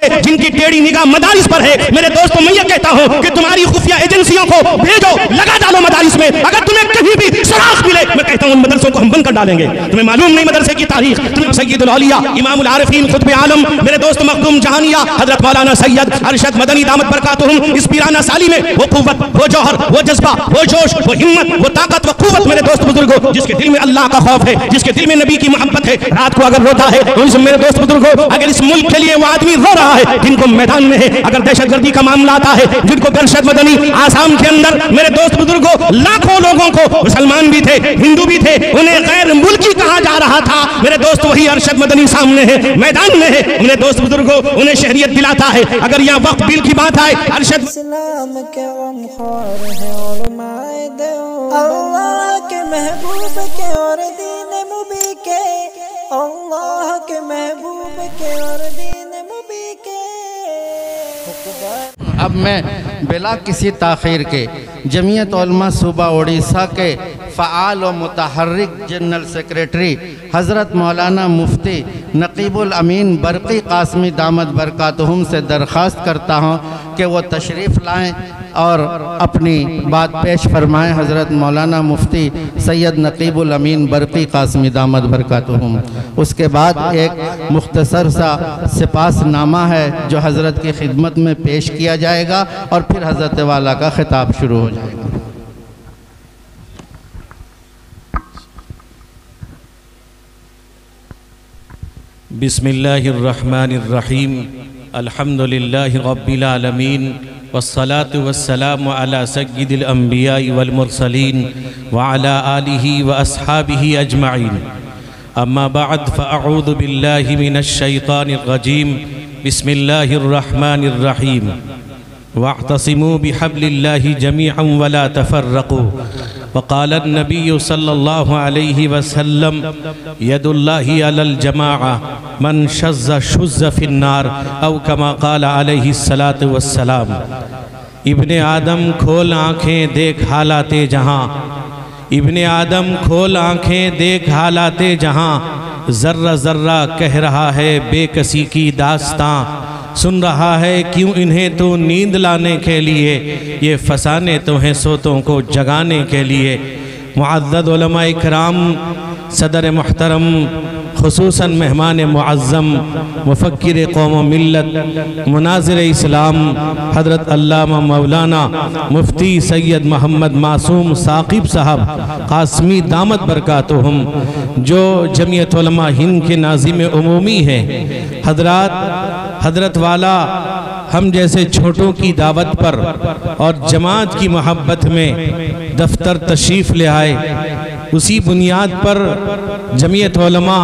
जिनकी टेढ़ी निगाह मदारिस पर है। मेरे दोस्तों, मैं ये कहता हूँ कि तुम्हारी खुफिया एजेंसियों को भेजो, लगा डालो मदारिस में। अगर तुम्हें कहीं भी सुराख मिले, मैं कहता हूँ उन मदरसों को हम बंद कर डालेंगे। तुम्हें मालूम नहीं मदरसे की तारीख। तुम्हें सैयदुल औलिया, इमामुल आरिफीन, खुतबे आलम, मेरे दोस्त मखदूम जहानिया, हजरत मौलाना सैयद अरशद मदनी दामत बरकातुहुम, इस पीराना साली में वो कुव्वत, वो जौहर, वो जज्बा, वो जोश, वो हिम्मत, वो ताकत, वो कुव्वत, मेरे दोस्त बुजुर्गों, जिसके दिल में अल्लाह का खौफ है, जिसके दिल में नबी की मोहब्बत है, रात को अगर रोता है तो मेरे दोस्त बुजुर्गों, अगर इस मुल्क के लिए वो आदमी रो रहा है, जिनको मैदान में है, अगर दहशतगर्दी का मामला आता है, जिनको अरशद मदनी आसाम के अंदर, मेरे दोस्त बुजुर्गों, लाखों लोगों को, मुसलमान भी थे, हिंदू भी थे, उन्हें गैर मुल्की कहा जा रहा था। मेरे दोस्त, वही अरशद मदनी सामने है, मैदान में है। मेरे दोस्त बुजुर्गों, उन्हें शहरियत दिलाता है। अगर यहाँ वक्फ बिल की बात आए, अरशद इस्लाम के गमख्वार हैं उलमाए देओ, अल्लाह के महबूब के और दीन मुबी के, अल्लाह के महबूब के और दीन मुबी के। अब मैं बिला किसी ताख़ीर के जमीयत उलमा सूबा उड़ीसा के फ़आल व मुतहर्रिक जनरल सेक्रेटरी हज़रत मौलाना मुफ्ती नकीबुल अमीन बरक़ी क़ासमी दामत बरकातुहुम से दरख्वास्त करता हूँ कि वो तशरीफ़ लाएँ और अपनी बात पेश फरमाएँ। हज़रत मौलाना मुफ्ती सैयद नकीबुल अमीन बरक़ी क़ासमी दामत बरकातुहुम। उसके बाद एक मुख्तसर सा सिपासनामा है जो हज़रत की खिदमत में पेश किया जाएगा और फिर हज़रत वाला का खिताब शुरू हो जाएगा। बिस्मिल्लाहिर्रहमानिर्रहीम, अल्हम्दुलिल्लाहि रब्बिल आलमीन, वस्सलातु वस्सलामु अला सय्यिदिल अंबिया'i वल मुरसलीन व अला आलिहि व अस्हाबिहि अजमईन। अम्मा बअद फ़अऊज़ु बिल्लाहि मिनश शैतानिर रजीम। बिस्मिल्लाहिर्रहमानिर्रहीम। वअतसिमू बिहब्लिल्लाहि जमीअन वला तफ़र्रक़ू। वक़ाल नबी सल्लल्लाहु अलैहि वसल्लम यदुल्लाहि अलल जमाअ मन शज़्ज़ शुज़्ज़ फ़िन्नार औ कमा क़ाल अलैहि सलातु वस्सलाम। इब्ने आदम खोल आँखें देख हालाते जहाँ, इब्ने आदम खोल आँखें देख हालाते जहाँ, ज़र्रा ज़र्रा कह रहा है बेकसी की दास्तां। सुन रहा है क्यों इन्हें तो नींद लाने के लिए, ये फसाने तो हैं सोतों को जगाने के लिए। मुअज़्ज़ज़ उलमा इकराम, सदर मुहतरम, खुसूसन मेहमान मुअज़्ज़म, मुफ़क्किर कौम व मिल्लत, मुनाज़िर इस्लाम, हज़रत अल्लामा मौलाना मुफ्ती सैयद मोहम्मद मासूम साक़िब साहब क़ासमी दामत बरकातुहुम, जो जमीयत उलमा हिंद के नाज़िम उमूमी हैं। हज़रत वाला हम जैसे छोटों की दावत पर और जमात की मोहब्बत में दफ्तर तशरीफ़ ले आए। उसी बुनियाद पर जमीयत उलमा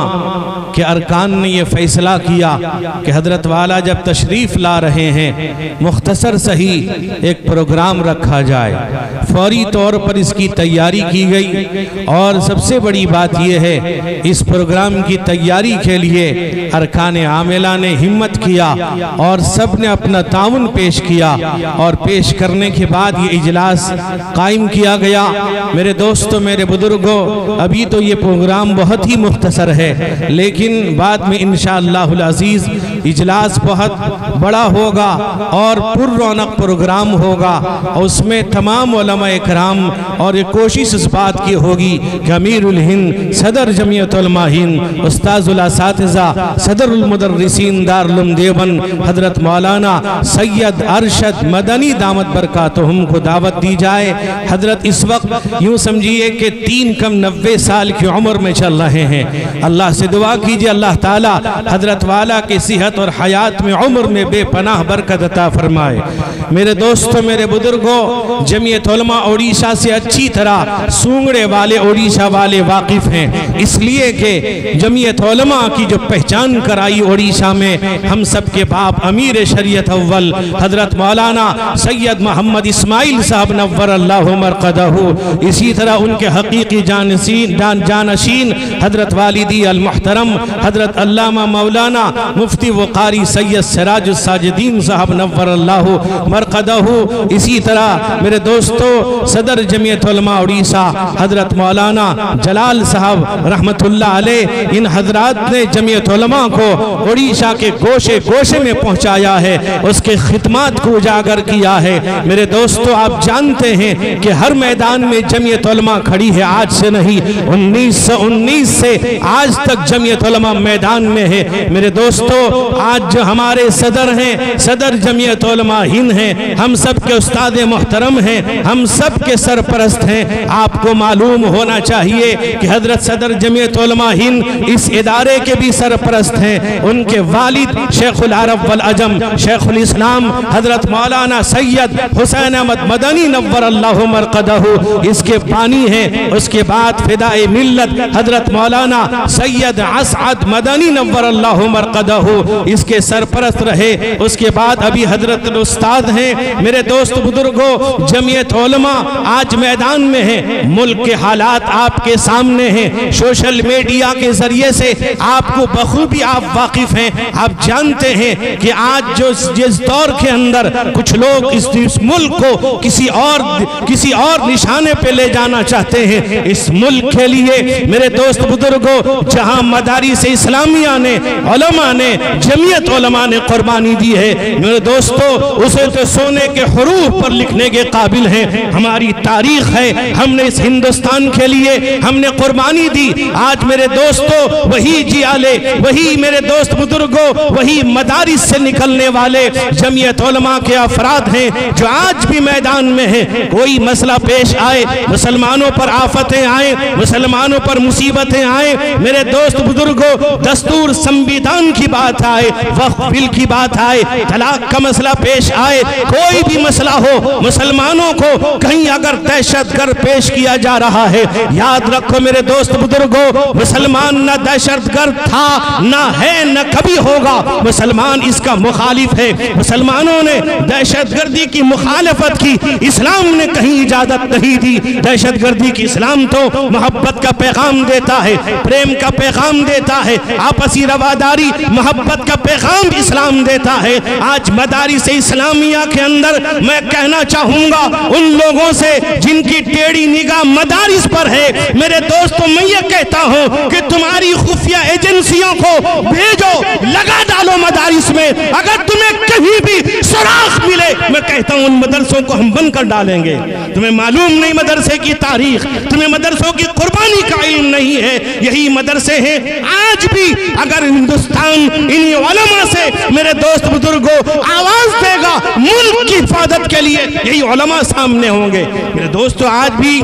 के अरकान ने यह फ़ैसला किया कि हज़रत वाला जब तशरीफ़ ला रहे हैं, मुख्तसर सही एक प्रोग्राम रखा जाए। फौरी तौर पर इसकी तैयारी की गई और सबसे बड़ी बात यह है, इस प्रोग्राम की तैयारी के लिए अरकान आमिला ने हिम्मत किया और सब ने अपना ताउन पेश किया और पेश करने के बाद ये इजलास कायम किया गया। मेरे दोस्तों, मेरे बुजुर्गों, अभी तो ये प्रोग्राम बहुत ही मुख्तसर है, लेकिन बाद में इंशाअल्लाहुल अज़ीज़ इजलास बहुत बड़ा होगा और पुररौनक प्रोग्राम होगा। और उसमें तमाम उलमा इकराम, और ये कोशिश इस बात की होगी कि अमीरुल हिंद सदर जमीयत उलमा हिंद उस्ताज़ुल असातिज़ा सदरुल मुदर्रिसीन दारुल देवबंद हज़रत मौलाना सैयद अरशद मदनी दामत बरकातुहुम को दावत दी जाए। हज़रत इस वक्त यूँ समझिए कि 3 कम 90 साल की उम्र में चल रहे हैं। अल्लाह से दुआ कीजिए अल्लाह ताला हज़रत वाला की सेहत और हयात में उम्र में बेपनाह बरकत अता फरमाए। मेरे दोस्तों, मेरे बुजुर्गों, जमीयत उलमा उड़ीसा से अच्छी तरह सूंगड़े वाले उड़ीसा वाले वाकिफ़ हैं, इसलिए कि जमीयत उलमा की जो पहचान कराई उड़ीसा में हम सब के बाप अमीर शरीयत अव्वल हज़रत मौलाना सैयद मोहम्मद इस्माइल साहब नव्वर अल्लाहु मरक़दहू, इसी तरह उनके हकीकी जानशीन हज़रत वालिदी अल मुहतरम हज़रत अल्लामा मौलाना मुफ्ती कारी सैयद सिराज साजिदीन साहब नव्वर अल्लाहु मरकदहु। इसी तरह मेरे दोस्तों सदर जमीयत उलमा उड़ीसा हजरत मौलाना जलाल साहब रहमतुल्लाह अलैह, इन हजरात ने जमीयत उलमा को उड़ीसा के गोशे गोशे में पहुंचाया है, उसके खिदमात को उजागर किया है। मेरे दोस्तों आप जानते हैं कि हर मैदान में जमीयत उलमा खड़ी है, आज से नहीं 1919 से आज तक जमीयत उलमा मैदान में है। मेरे दोस्तों आज जो हमारे सदर हैं, सदर जमीयत उलमा हिंद हैं, हम सब के उस्ताद मोहतरम हैं, हम सब के सरपरस्त हैं। आपको मालूम होना चाहिए कि हजरत सदर जमीयत उलमा हिंद इस इदारे के भी सरपरस्त हैं। उनके वालिद शेखुल अरब वल अजम शेखुल इस्लाम हजरत मौलाना सैयद हुसैन अहमद मदनी नव्वर अल्लाहु मरकदहु इसके बानी हैं। उसके बाद फिदाए मिल्लत हजरत मौलाना सैयद असअद मदनी नव्वर अल्लाहु मरकदहु इसके सरपरस्त रहे। उसके बाद अभी हजरत उस्ताद हैं। मेरे दोस्त बुजुर्गों जमीयत उलमा आज मैदान में है, मुल्क के हालात आपके सामने हैं, सोशल मीडिया के जरिए से आपको बखूबी आप वाकिफ हैं। आप जानते हैं कि आज जो जिस दौर के अंदर कुछ लोग इस मुल्क को किसी और निशाने पे ले जाना चाहते हैं, इस मुल्क के लिए मेरे दोस्त बुजुर्गों जहां मदारिस इस्लामिया ने उलमा ने जमीयत उलमा ने कुर्बानी दी है, मेरे दोस्तों उसे तो सोने के हुरूफ पर लिखने के काबिल है। हमारी तारीख है, हमने इस हिंदुस्तान के लिए हमने कुर्बानी दी। आज मेरे दोस्तों वही जियाले, वही मेरे दोस्त बुजुर्गों, वही मदारिस से निकलने वाले जमीयत उलमा के अफराद हैं जो आज भी मैदान में है। कोई मसला पेश आए, मुसलमानों पर आफतें आए, मुसलमानों पर मुसीबतें आए, मेरे दोस्त बुजुर्गों दस्तूर संविधान की बात आए, वक्फ बिल की बात आए, तलाक का मसला पेश आए, कोई भी मसला हो, मुसलमानों को कहीं अगर दहशतगर्द पेश किया जा रहा है, याद रखो मेरे दोस्त बुजुर्गों मुसलमान न दहशतगर्द था, न है, न कभी होगा। मुसलमान इसका मुखालिफ है। मुसलमानों ने दहशतगर्दी की मुखालफत की, इस्लाम ने कहीं इजाजत नहीं दी दहशतगर्दी की। इस्लाम तो मोहब्बत का पैगाम देता है, प्रेम का पैगाम देता है, आपसी रवादारी मोहब्बत का पैगाम इस्लाम देता है। आज मदारिस इस्लामिया के अंदर मैं कहना चाहूंगा उन लोगों से जिनकी टेढ़ी निगाह मदारिस पर है, मेरे दोस्तों मैं ये कहता हूं कि तुम्हारी खुफिया एजेंसियों को भेजो, लगा डालो मदारिस में। अगर तुम्हें कहीं भी सुराख मिले, मैं कहता हूं उन मदरसों को हम बंद कर डालेंगे। तुम्हें मालूम नहीं मदरसे की तारीख, तुम्हें मदरसों की कुर्बानी का इल्म नहीं है। यही मदरसे हैं आज भी। अगर हिंदुस्तान इन्हीं उलमा से मेरे दोस्त बुजुर्गों आवाज देगा मुल्क की हिफाजत के लिए, यही उलमा सामने होंगे। मेरे दोस्तों आज भी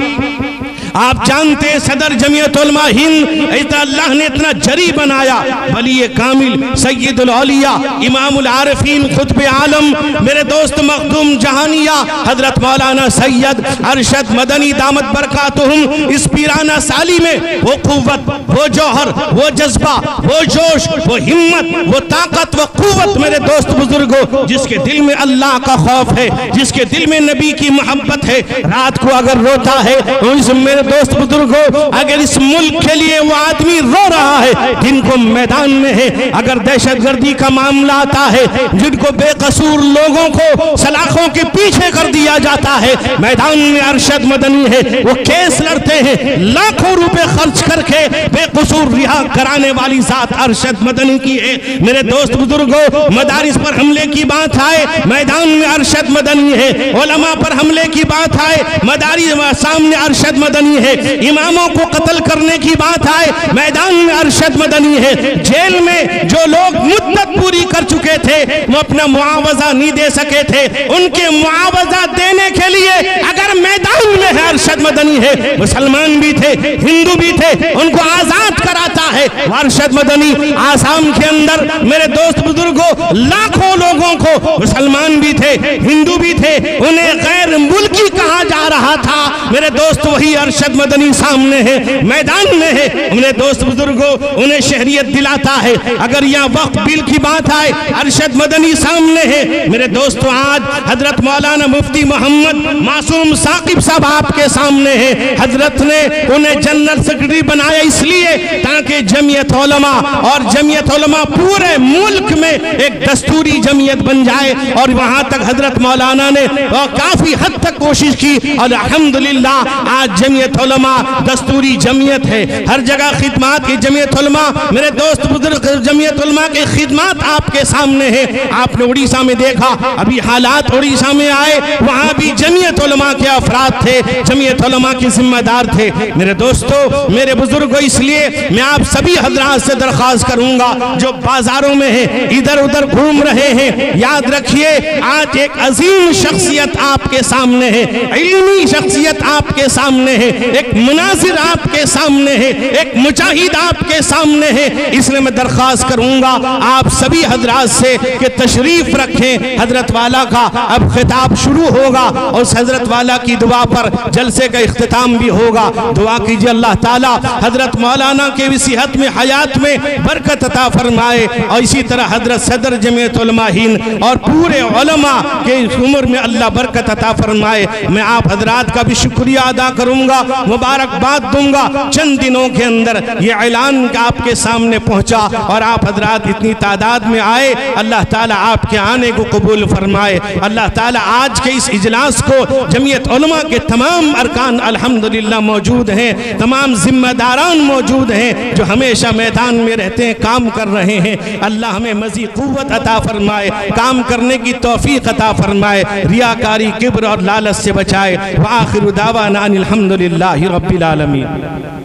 आप जानते हैं सदर जमीयत उलमा हिंद अल्लाह ने इतना जरी बनाया, वली कामिल सैयदुल औलिया इमामुल आरिफीन खुतब आलम मेरे दोस्त मखदूम जहानिया हजरत मौलाना सैयद अरशद मदनी दामत बरकातुहुम इस पीराना साली में वो कुव्वत, वो जौहर, वो जज्बा, वो जोश, वो हिम्मत, वो ताकत, वो कुव्वत मेरे दोस्त बुजुर्गों जिसके दिल में अल्लाह का खौफ है, जिसके दिल में नबी की मोहब्बत है, रात को अगर रोता है तो इस मेरे दोस्त बुजुर्गों अगर इस मुल्क के लिए वो आदमी रो रहा है, जिनको मैदान में है, अगर दहशतगर्दी का मामला आता है, जिनको बेकसूर लोगों को सलाखों के पीछे कर दिया जाता है, मैदान में अरशद मदनी है, वो केस लड़ते हैं, लाखों रुपए खर्च करके बेकसूर रिहा कराने वाली जात अरशद मदनी की है। मेरे दोस्त बुजुर्गों मदारिस पर हमले की बात आए, मैदान में अरशद मदनी है, उलमा पर हमले की बात आए, मदारिस सामने अरशद मदनी है, इमामों को कत्ल करने की बात आए, मैदान में अरशद मदनी है। जेल में जो लोग मुद्दत पूरी कर चुके थे वो अपना मुआवजा नहीं दे सके थे, उनके मुआवजा देने के लिए अगर मैदान में है अरशद मदनी है, मुसलमान भी थे, हिंदू भी थे, उनको आजाद कराता है अरशद मदनी। आसाम के अंदर मेरे दोस्त बुजुर्गों लाखों लोगों को, मुसलमान भी थे, हिंदू भी थे, उन्हें गैर मुल्की कहा जा रहा था। मेरे दोस्त वही अरशद मदनी सामने है, मैदान में है, मेरे दोस्त बुजुर्गों उन्हें शहरियत दिलाता है। अगर यहाँ वक्फ बिल की बात आए अरशद मदनी सामने है। मेरे दोस्तों आज हजरत मौलाना मुफ्ती मोहम्मद मासूम साकिब साहब आपके सामने है। हजरत ने उन्हें जनरल सेक्रेटरी बनाया इसलिए ताकि जमीयत उलमा और जमीयत उलमा पूरे मुल्क में एक दस्तूरी जमीयत बन जाए। और वहां तक हजरत मौलाना ने काफी हद तक कोशिश की और अल्हम्दुलिल्लाह आज जमीयत उलमा दस्तूरी जमीयत है। हर जगह खिदमत की जमीयत उलमा, मेरे दोस्त बुजुर्ग, जमीयत उलमा की खिदमत आपके सामने है। आपने उड़ीसा में देखा, अभी हालात उड़ीसा में आए, वहां भी जमीयत उलमा के अफराद थे, जमीयत उलमा के जिम्मेदार थे। मेरे दोस्तों, मेरे बुजुर्गों, इसलिए मैं आप सभी हजरात से दरख्वास्त करूंगा जो बाजारों में है, इधर उधर घूम रहे हैं, याद रखिए आज एक अजीम शख्सियत आपके सामने है, इल्मी शख्सियत आपके सामने है, एक मुनाजिर आपके सामने है, एक मुजाहिद आपके सामने है। इसलिए मैं दरख्वास्त करूंगा आप सभी हजरात से कि तशरीफ रखें। हजरत वाला का अब खिताब शुरू होगा और उस हजरत वाला की दुआ पर जलसे का इख्तिताम भी होगा। दुआ कीजिए अल्लाह ताला हजरत मौलाना के भी सेहत में, हयात में बरकत अता फरमाए और इसी तरह हजरत सदर जमीयत उलमा हिंद और पूरे उलमा के उम्र में अल्लाह बरकत अता फरमाए। मैं आप हजरात का भी शुक्रिया अदा करूंगा, मुबारकबाद दूंगा। चंद दिनों के अंदर ये ऐलान आपके सामने पहुंचा और आप हजरात इतनी तादाद में आए। अल्लाह ताला आपके आने को कबूल फरमाए। अल्लाह ताला आज के इस इजलास को जमीयत उलमा के तमाम अरकान अल्हम्दुलिल्लाह मौजूद हैं, तमाम जिम्मेदारान मौजूद हैं जो हमेशा मैदान में रहते हैं, काम कर रहे हैं। अल्लाह हमें मज़ीद क़ुव्वत अता फरमाए, काम करने की तौफीक अता फरमाए, रियाकारी, किब्र और लालच से बचाए। व आखिरु दावाना अनिल हम्दुलिल्लाहि रब्बिल आलमीन।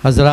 हज़रात